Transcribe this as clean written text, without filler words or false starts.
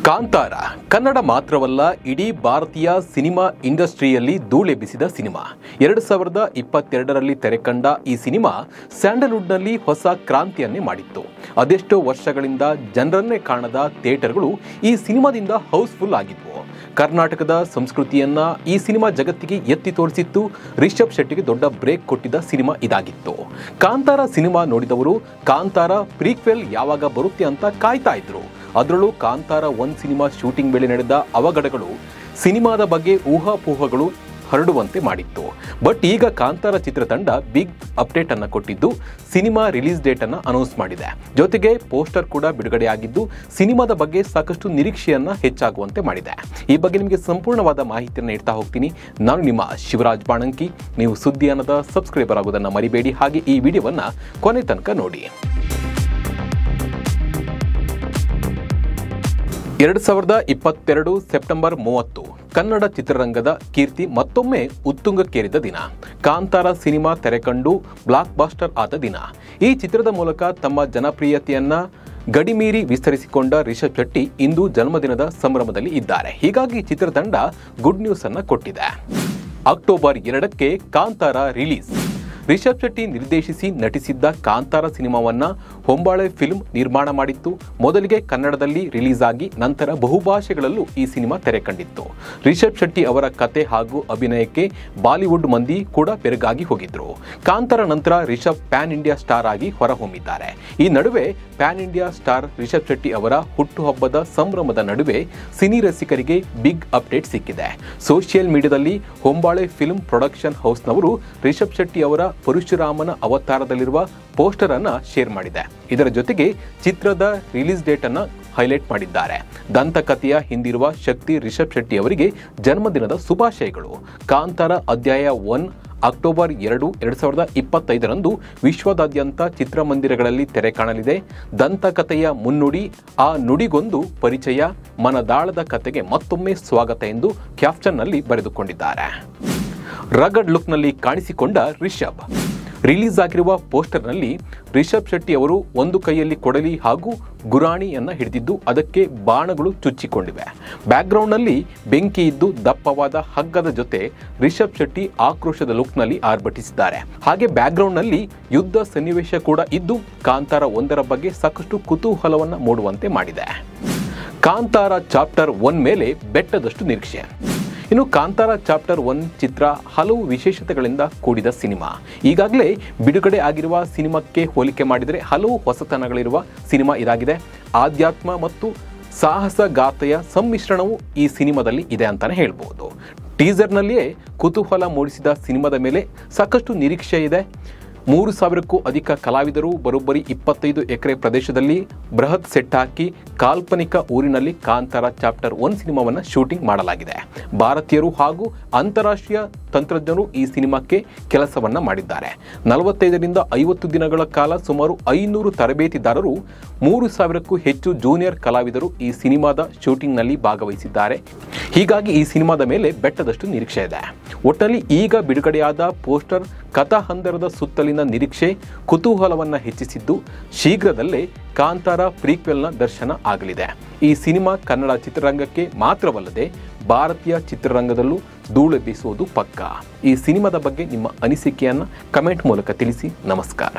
ಕಾಂತಾರ ಕನ್ನಡ ಮಾತ್ರವಲ್ಲ ಇಡೀ ಭಾರತೀಯ ಸಿನಿಮಾ ಇಂಡಸ್ಟ್ರಿಯಲ್ಲಿ ಧೂಳೆಬ್ಬಿಸಿದ ಸಿನಿಮಾ 2022ರಲ್ಲಿ ತೆರೆಕಂಡ ಈ ಸಿನಿಮಾ ಸ್ಯಾಂಡಲ್ವುಡ್ನಲ್ಲಿ ಹೊಸ ಕ್ರಾಂತಿಯನ್ನೇ ಮಾಡಿತ್ತು. ಅದೆಷ್ಟೋ ವರ್ಷಗಳಿಂದ ಜನರನ್ನೇ ಕಾಣದ ಥಿಯೇಟರ್ಗಳು ಈ ಸಿನಿಮಾದಿಂದ ಹೌಸ್ಫುಲ್ ಆಗಿದ್ವು. ಕರ್ನಾಟಕದ ಸಂಸ್ಕೃತಿಯನ್ನ ಈ ಸಿನಿಮಾ ಜಗತ್ತಿಗೆ ಎತ್ತಿ ತೋರಿಸಿತ್ತು. ರಿಷಬ್ ಶೆಟ್ಟಿಗೆ ದೊಡ್ಡ ಬ್ರೇಕ್ ಕೊಟ್ಟಿದ್ದ ಸಿನಿಮಾ ಇದಾಗಿತ್ತು. ಕಾಂತಾರ ಸಿನಿಮಾ ನೋಡಿದವರು ಕಾಂತಾರ ಪ್ರೀಕ್ವೆಲ್ ಯಾವಾಗ ಬರುತ್ತೆ ಅಂತ ಕಾಯ್ತಾ ಇದ್ರು. ಅದರಲ್ಲೂ ಕಾಂತಾರ 1 ಸಿನಿಮಾ ಶೂಟಿಂಗ್ ವೇಳೆ ನಡೆದ ಅವಘಡಗಳು ಸಿನಿಮಾದ ಬಗ್ಗೆ ಊಹಾಪೋಹಗಳು ಹರಡುವಂತೆ ಮಾಡಿತ್ತು. ಬಟ್ ಈಗ ಕಾಂತಾರ ಚಿತ್ರತಂಡ ಬಿಗ್ ಅಪ್ಡೇಟ್ ಅನ್ನು ಕೊಟ್ಟಿದ್ದು ಸಿನಿಮಾ ರಿಲೀಸ್ ಡೇಟ್ ಅನ್ನು ಅನೌನ್ಸ್ ಮಾಡಿದೆ. ಜೊತೆಗೆ ಪೋಸ್ಟರ್ ಕೂಡ ಬಿಡುಗಡೆಯಾಗಿದ್ದು ಸಿನಿಮಾದ ಬಗ್ಗೆ ಸಾಕಷ್ಟು ನಿರೀಕ್ಷೆಯನ್ನ ಹೆಚ್ಚಾಗುವಂತೆ ಮಾಡಿದೆ. ಈ ಬಗ್ಗೆ ನಿಮಗೆ ಸಂಪೂರ್ಣವಾದ ಮಾಹಿತಿಯನ್ನು ನೀಡ್ತಾ ಹೋಗ್ತೀನಿ. ನಾನು ನಿಮ್ಮ ಶಿವರಾಜ್ ಬಾಣಂಕಿ. ನೀವು ಸುದ್ದಿ ಅನ್ನದ ಸಬ್ಸ್ಕ್ರೈಬರ್ ಆಗೋದನ್ನು ಮರಿಬೇಡಿ. ಹಾಗೆ ಈ ವಿಡಿಯೋವನ್ನ ಕೊನೆ ತನಕ ನೋಡಿ. 2022 ಸೆಪ್ಟೆಂಬರ್ 30 ಕನ್ನಡ ಚಿತ್ರರಂಗದ ಕೀರ್ತಿ ಮತ್ತೊಮ್ಮೆ ಉತ್ತುಂಗಕ್ಕೇರಿದ ದಿನ. ಕಾಂತಾರ ಸಿನಿಮಾ ತೆರೆಕಂಡು ಬ್ಲಾಕ್ ಬಾಸ್ಟರ್ ಆದ ದಿನ. ಈ ಚಿತ್ರದ ಮೂಲಕ ತಮ್ಮ ಜನಪ್ರಿಯತೆಯನ್ನ ಗಡಿಮೀರಿ ವಿಸ್ತರಿಸಿಕೊಂಡ ರಿಷಬ್ ಶೆಟ್ಟಿ ಇಂದು ಜನ್ಮದಿನದ ಸಂಭ್ರಮದಲ್ಲಿ ಇದ್ದಾರೆ. ಹೀಗಾಗಿ ಚಿತ್ರತಂಡ ಗುಡ್ ನ್ಯೂಸ್ ಅನ್ನ ಕೊಟ್ಟಿದೆ. ಅಕ್ಟೋಬರ್ 2ಕ್ಕೆ ಕಾಂತಾರ ರಿಲೀಸ್. ರಿಷಬ್ ಶೆಟ್ಟಿ ನಿರ್ದೇಶಿಸಿ ನಟಿಸಿದ್ದ ಕಾಂತಾರ ಸಿನಿಮಾವನ್ನ ಹೊಂಬಾಳೆ ಫಿಲ್ಮ್ ನಿರ್ಮಾಣ ಮಾಡಿತ್ತು. ಮೊದಲಿಗೆ ಕನ್ನಡದಲ್ಲಿ ರಿಲೀಸ್ ಆಗಿ ನಂತರ ಬಹುಭಾಷೆಗಳಲ್ಲೂ ಈ ಸಿನಿಮಾ ತೆರೆ ಕಂಡಿತ್ತು. ರಿಷಬ್ ಶೆಟ್ಟಿ ಅವರ ಕತೆ ಹಾಗೂ ಅಭಿನಯಕ್ಕೆ ಬಾಲಿವುಡ್ ಮಂದಿ ಕೂಡ ಬೆರಗಾಗಿ ಹೋಗಿದ್ರು. ಕಾಂತಾರ ನಂತರ ರಿಷಬ್ ಪ್ಯಾನ್ ಇಂಡಿಯಾ ಸ್ಟಾರ್ ಆಗಿ ಹೊರಹೊಮ್ಮಿದ್ದಾರೆ. ಈ ನಡುವೆ pan India star Rishab Shetty ಅವರ ಹುಟ್ಟುಹಬ್ಬದ ಸಂಭ್ರಮದ ನಡುವೆ ಸಿನಿ ರಸಿಕರಿಗೆ ಬಿಗ್ ಅಪ್ಡೇಟ್ ಸಿಕ್ಕಿದೆ. ಸೋಷಿಯಲ್ ಮೀಡಿಯಾದಲ್ಲಿ ಹೊಂಬಾಳೆ ಫಿಲ್ಮ್ ಪ್ರೊಡಕ್ಷನ್ ಹೌಸ್ನವರು ರಿಷಬ್ ಶೆಟ್ಟಿ ಅವರ ಪರಶುರಾಮನ ಅವತಾರದಲ್ಲಿರುವ ಪೋಸ್ಟರ್ ಅನ್ನ ಶೇರ್ ಮಾಡಿದೆ. ಇದರ ಜೊತೆಗೆ ಚಿತ್ರದ ರಿಲೀಸ್ ಡೇಟ್ ಅನ್ನ ಹೈಲೈಟ್ ಮಾಡಿದ್ದಾರೆ. ದಂತಕಥೆಯ ಹಿಂದಿರುವ ಶಕ್ತಿ ರಿಷಬ್ ಶೆಟ್ಟಿ ಅವರಿಗೆ ಜನ್ಮದಿನದ ಶುಭಾಶಯಗಳು. ಕಾಂತಾರ ಅಧ್ಯಾಯ 1 ಅಕ್ಟೋಬರ್ 2, 2025ರಂದು ವಿಶ್ವದಾದ್ಯಂತ ಚಿತ್ರಮಂದಿರಗಳಲ್ಲಿ ತೆರೆ ಕಾಣಲಿದೆ. ದಂತಕಥೆಯ ಮುನ್ನುಡಿ, ಆ ನುಡಿಗೊಂದು ಪರಿಚಯ, ಮನದಾಳದ ಕತೆಗೆ ಮತ್ತೊಮ್ಮೆ ಸ್ವಾಗತ ಎಂದು ಕ್ಯಾಪ್ಷನ್ನಲ್ಲಿ ಬರೆದುಕೊಂಡಿದ್ದಾರೆ. ರಗಡ್ ಲುಕ್ನಲ್ಲಿ ಕಾಣಿಸಿಕೊಂಡ ರಿಷಬ್. ರಿಲೀಸ್ ಆಗಿರುವ ಪೋಸ್ಟರ್ನಲ್ಲಿ ರಿಷಬ್ ಶೆಟ್ಟಿ ಅವರು ಒಂದು ಕೈಯಲ್ಲಿ ಕೊಡಲಿ ಹಾಗೂ ಗುರಾಣಿಯನ್ನ ಹಿಡಿದಿದ್ದು ಅದಕ್ಕೆ ಬಾಣಗಳು ಚುಚ್ಚಿಕೊಂಡಿವೆ. ಬ್ಯಾಕ್ಗ್ರೌಂಡ್ನಲ್ಲಿ ಬೆಂಕಿ ಇದ್ದು ದಪ್ಪವಾದ ಹಗ್ಗದ ಜೊತೆ ರಿಷಬ್ ಶೆಟ್ಟಿ ಆಕ್ರೋಶದ ಲುಕ್ನಲ್ಲಿ ಆರ್ಭಟಿಸಿದ್ದಾರೆ. ಹಾಗೆ ಬ್ಯಾಕ್ಗ್ರೌಂಡ್ನಲ್ಲಿ ಯುದ್ಧ ಸನ್ನಿವೇಶ ಕೂಡ ಇದ್ದು ಕಾಂತಾರ 1ರ ಬಗ್ಗೆ ಸಾಕಷ್ಟು ಕುತೂಹಲವನ್ನ ಮೂಡುವಂತೆ ಮಾಡಿದೆ. ಕಾಂತಾರ ಚಾಪ್ಟರ್ 1 ಮೇಲೆ ಬೆಟ್ಟದಷ್ಟು ನಿರೀಕ್ಷೆ. ಇನ್ನು ಕಾಂತಾರ ಚಾಪ್ಟರ್ 1 ಚಿತ್ರ ಹಲವು ವಿಶೇಷತೆಗಳಿಂದ ಕೂಡಿದ ಸಿನಿಮಾ. ಈಗಾಗಲೇ ಬಿಡುಗಡೆ ಆಗಿರುವ ಸಿನಿಮಾಕ್ಕೆ ಹೋಲಿಕೆ ಮಾಡಿದರೆ ಹಲವು ಹೊಸತನಗಳಿರುವ ಸಿನಿಮಾ ಇದಾಗಿದೆ. ಆಧ್ಯಾತ್ಮ ಮತ್ತು ಸಾಹಸಗಾಥೆಯ ಸಮ್ಮಿಶ್ರಣವು ಈ ಸಿನಿಮಾದಲ್ಲಿ ಇದೆ ಅಂತಾನೆ ಹೇಳ್ಬೋದು. ಟೀಸರ್ನಲ್ಲಿಯೇ ಕುತೂಹಲ ಮೂಡಿಸಿದ ಸಿನಿಮಾದ ಮೇಲೆ ಸಾಕಷ್ಟು ನಿರೀಕ್ಷೆ ಇದೆ. 3000ಕ್ಕೂ ಅಧಿಕ ಕಲಾವಿದರು ಬರೋಬ್ಬರಿ 25 ಎಕರೆ ಪ್ರದೇಶದಲ್ಲಿ ಬೃಹತ್ ಸೆಟ್ ಹಾಕಿ ಕಾಲ್ಪನಿಕ ಊರಿನಲ್ಲಿ ಕಾಂತಾರ ಚಾಪ್ಟರ್ 1 ಸಿನಿಮಾವನ್ನು ಶೂಟಿಂಗ್ ಮಾಡಲಾಗಿದೆ. ಭಾರತೀಯರು ಹಾಗೂ ಅಂತಾರಾಷ್ಟ್ರೀಯ ತಂತ್ರಜ್ಞರು ಈ ಸಿನಿಮಾಕ್ಕೆ ಕೆಲಸವನ್ನ ಮಾಡಿದ್ದಾರೆ. 45ರಿಂದ 50 ದಿನಗಳ ಕಾಲ ಸುಮಾರು 500 ತರಬೇತಿದಾರರು 3000ಕ್ಕೂ ಹೆಚ್ಚು ಜೂನಿಯರ್ ಕಲಾವಿದರು ಈ ಸಿನಿಮಾದ ಶೂಟಿಂಗ್ನಲ್ಲಿ ಭಾಗವಹಿಸಿದ್ದಾರೆ. ಹೀಗಾಗಿ ಈ ಸಿನಿಮಾದ ಮೇಲೆ ಬೆಟ್ಟದಷ್ಟು ನಿರೀಕ್ಷೆ ಇದೆ. ಒಟ್ಟಲ್ಲಿ ಈಗ ಬಿಡುಗಡೆಯಾದ ಪೋಸ್ಟರ್ ಕಥಾಹಂದರದ ಸುತ್ತಲಿನ ನಿರೀಕ್ಷೆ ಕುತೂಹಲವನ್ನ ಹೆಚ್ಚಿಸಿದ್ದು ಶೀಘ್ರದಲ್ಲೇ ಕಾಂತಾರ ಪ್ರೀಕ್ವೆಲ್ನ ದರ್ಶನ ಆಗಲಿದೆ. ಈ ಸಿನಿಮಾ ಕನ್ನಡ ಚಿತ್ರರಂಗಕ್ಕೆ ಮಾತ್ರವಲ್ಲದೆ ಭಾರತೀಯ ಚಿತ್ರರಂಗದಲ್ಲೂ ಧೂಳೆಬ್ಬಿಸುವುದು ಪಕ್ಕಾ. ಈ ಸಿನಿಮಾದ ಬಗ್ಗೆ ನಿಮ್ಮ ಅನಿಸಿಕೆಯನ್ನ ಕಮೆಂಟ್ ಮೂಲಕ ತಿಳಿಸಿ. ನಮಸ್ಕಾರ.